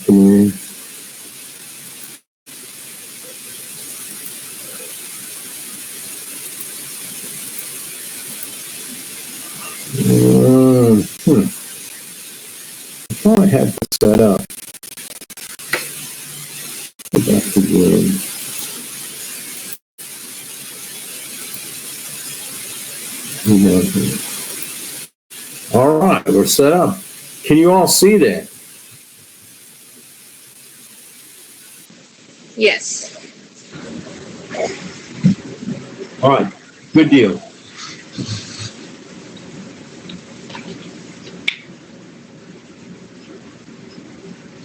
Can you? I thought I had this set up. Go back to Zoom. All right, we're set up. Can you all see that? Yes. All right, good deal.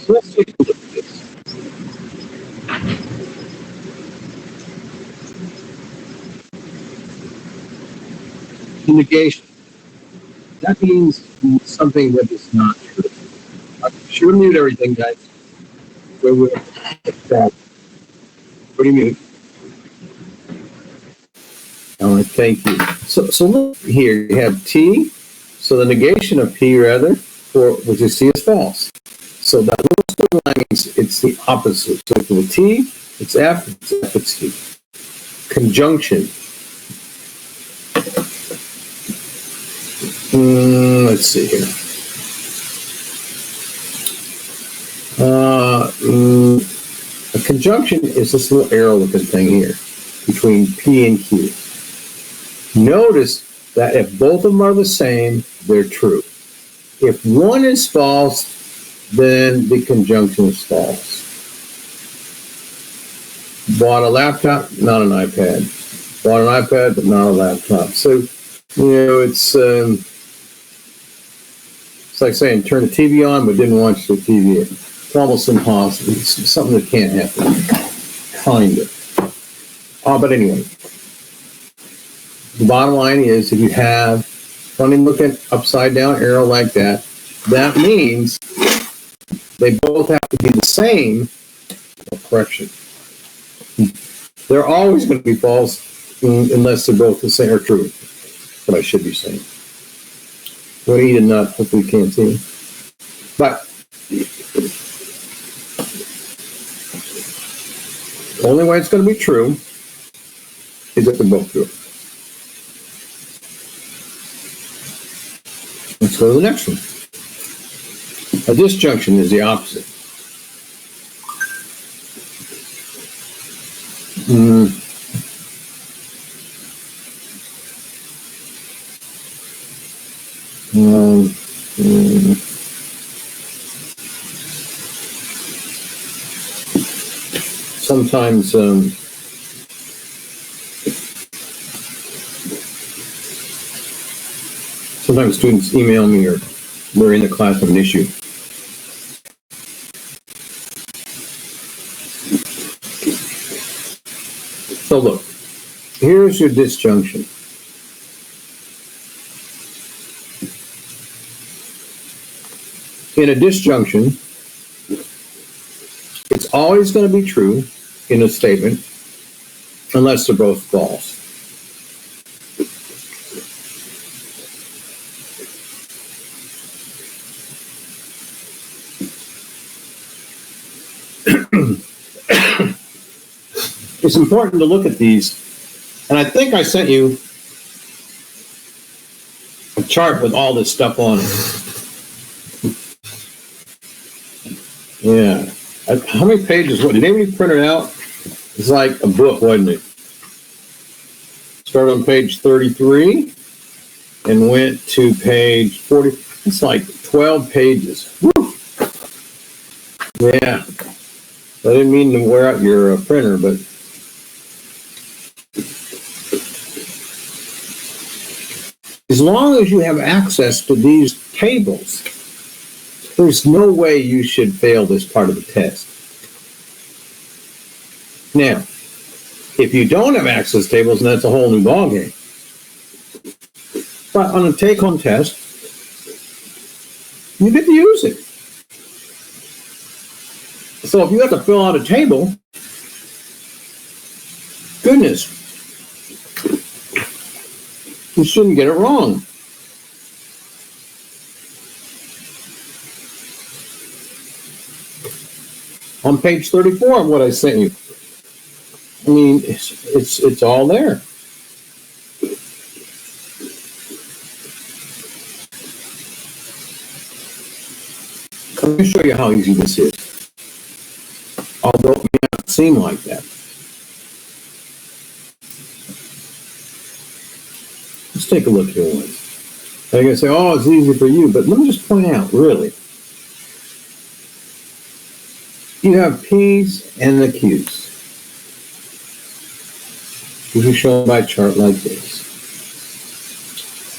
So let's take a look at this. The negation. That means something that is not true. Should we mute everything, guys? What do you mute? All right, thank you. So look here, you have T, so the negation of P rather, for which is C is false. So that little squiggly line means it's the opposite. So for the T, it's F, it's T. Conjunction. Let's see here. A conjunction is this little arrow looking thing here between P and Q. Notice that if both of them are the same, they're true. If one is false, then the conjunction is false. Bought a laptop, not an iPad. Bought an iPad, but not a laptop. So, it's like saying turn the TV on, but didn't watch the TV. It's almost impossible. It's something that can't happen. Kind of. But anyway. The bottom line is, if you have funny looking upside down arrow like that, that means they both have to be the same. Correction. They're always going to be false unless they're both the same or true. What I should be saying. We're going to eat a nut. Hopefully you can't see. But the only way it's going to be true is if they're both true. Let's go to the next one. A disjunction is the opposite. Sometimes students email me or we're in the class of an issue. So look, here's your disjunction. In a disjunction, it's always going to be true in a statement unless they're both false. It's important to look at these, and I think I sent you a chart with all this stuff on it. Yeah. How many pages? Did anybody print it out? It's like a book, wasn't it? Started on page 33 and went to page 40. It's like 12 pages. Woo! Yeah. I didn't mean to wear out your printer, but as long as you have access to these tables, there's no way you should fail this part of the test. Now, if you don't have access to tables, then that's a whole new ballgame. But on a take-home test, you get to use it. So if you have to fill out a table, goodness, you shouldn't get it wrong. on page 34 of what I sent you. I mean, it's all there. Let me show you how easy this is. Although it may not seem like that. Let's take a look here once. They're going to say, oh, it's easy for you. But let me just point out, really. You have P's and the Q's. These are shown by a chart like this.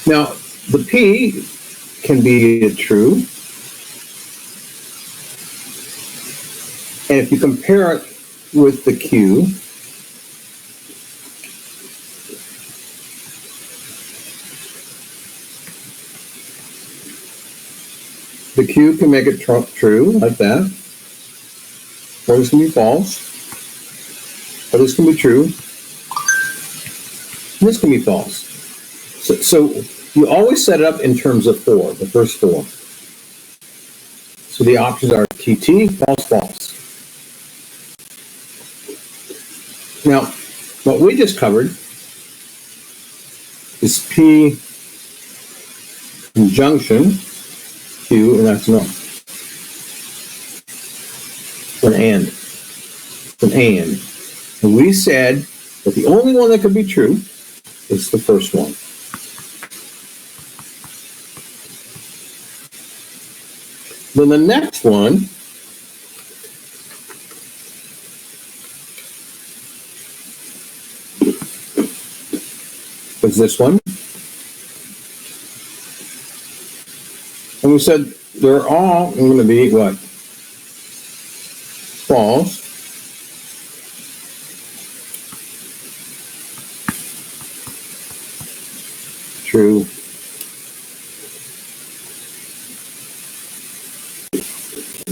Now, the P can be true. And if you compare it with the Q, the Q can make it true, like that. Or this can be false. Or this can be true. And this can be false. So you always set it up in terms of 4, the first 4. So the options are TT, false, false. Now, what we just covered is P conjunction Q, and that's no. An and. An and. And we said that the only one that could be true is the first one. Then the next one is this one. And we said they're all going to be what? False. True.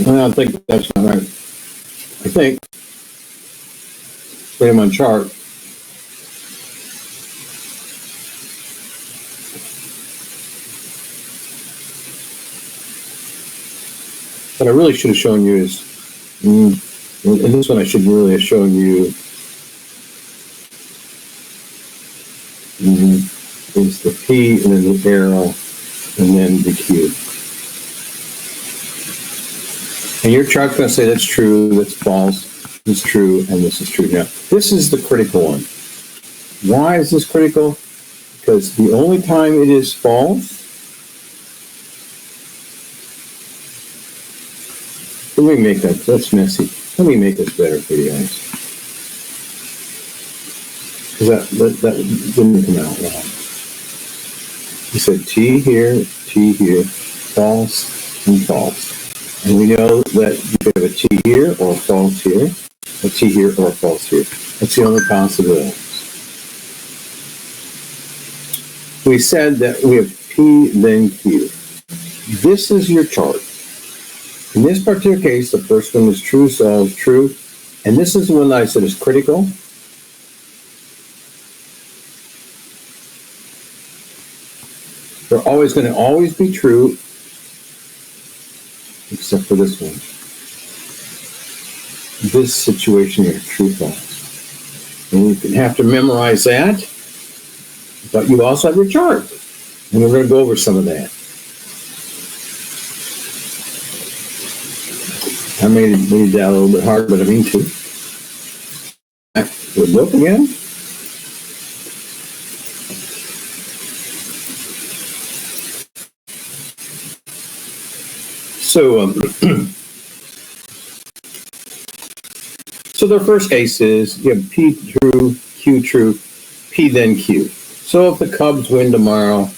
I don't think that's not right. I think, put them on chart. What I really should have shown you is, in this one I should really have shown you is the P and then the arrow and then the Q. And your chart's going to say that's true, that's false, this is true, and this is true. Now, this is the critical one. Why is this critical? Because the only time it is false, let me make that's messy. Let me make this better for you guys. Because that didn't come out wrong. You said T here, false, and false. And we know that you could have a T here or a false here, a T here or a false here. That's the only possibility. We said that we have P, then Q. This is your chart. In this particular case, the first one is true, so it's true. And this is the one that I said is critical. They're always going to always be true, except for this one. This situation here, true, false. And you can have to memorize that, but you also have your chart. And we're going to go over some of that. I made that a little bit hard, but I mean to. We'll look again. So their first case is you have P true, Q true, P then Q. So if the Cubs win tomorrow,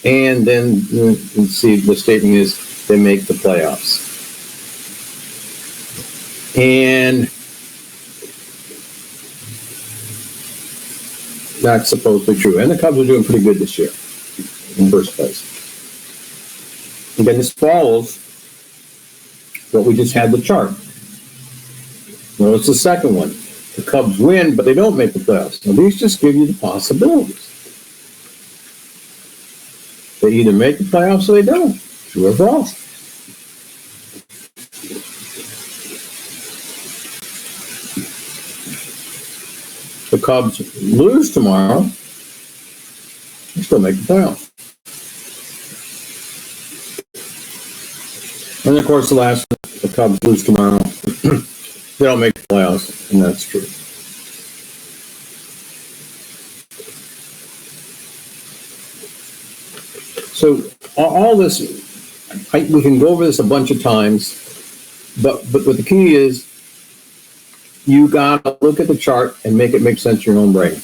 and then let's see, the statement is they make the playoffs. And that's supposedly true. And the Cubs are doing pretty good this year in first place. Again, this follows what we just had the chart. Notice the second one. The Cubs win, but they don't make the playoffs. Now, these just give you the possibilities. They either make the playoffs or they don't. True or false. the Cubs lose tomorrow, they still make the playoffs. And of course, the Cubs lose tomorrow, they don't make the playoffs, and that's true. So all this, we can go over this a bunch of times, but what the key is, you gotta look at the chart and make it make sense in your own brain.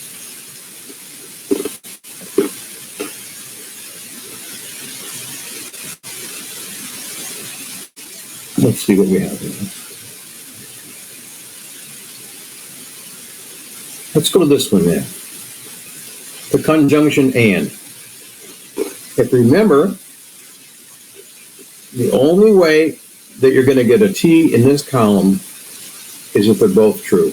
Let's see what we have here. Let's go to this one there. The conjunction and. If you remember, the only way that you're going to get a T in this column is if they're both true.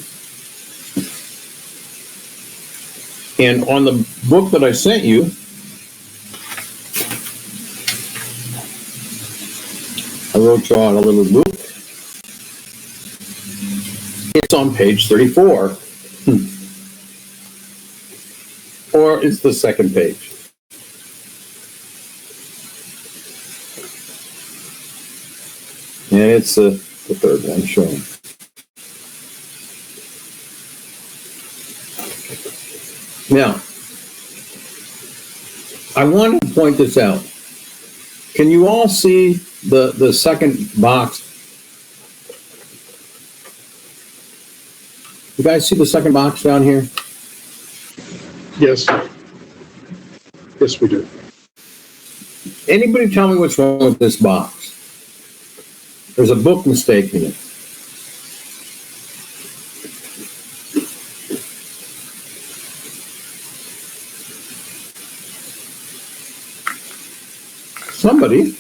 And on the book that I sent you, I wrote you out a little book. It's on page 34. Or it's the second page. And it's the third one showing. Now, I want to point this out. Can you all see the second box? You guys see the second box down here? Yes. Yes, we do. Anybody tell me what's wrong with this box? There's a book mistake in it. Somebody.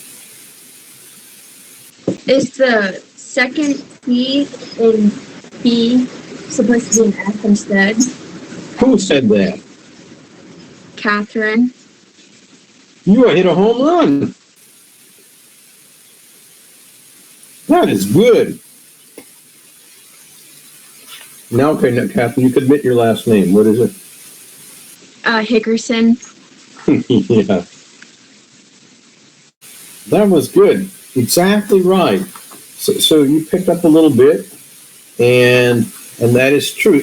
Is the second P in B supposed to be an F instead? Who said that? Catherine. You hit a home run. That is good. Now, okay, now, Catherine, you can admit your last name. What is it? Hickerson. Yeah. That was good. Exactly right. So you picked up a little bit, and that is true.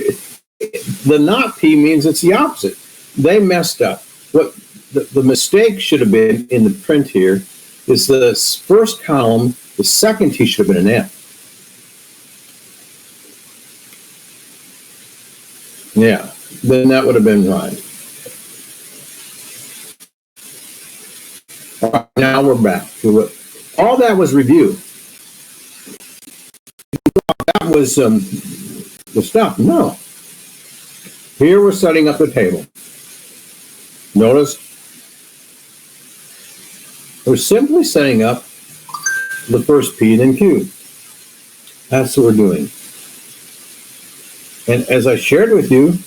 The not P means it's the opposite. They messed up. What the mistake should have been in the print here is the first column, the second T should have been an F. Yeah, then that would have been right. All right, now we're back to it. All that was review. That was the stuff. No. Here we're setting up the table. Notice we're simply setting up the first P then Q. That's what we're doing. And as I shared with you,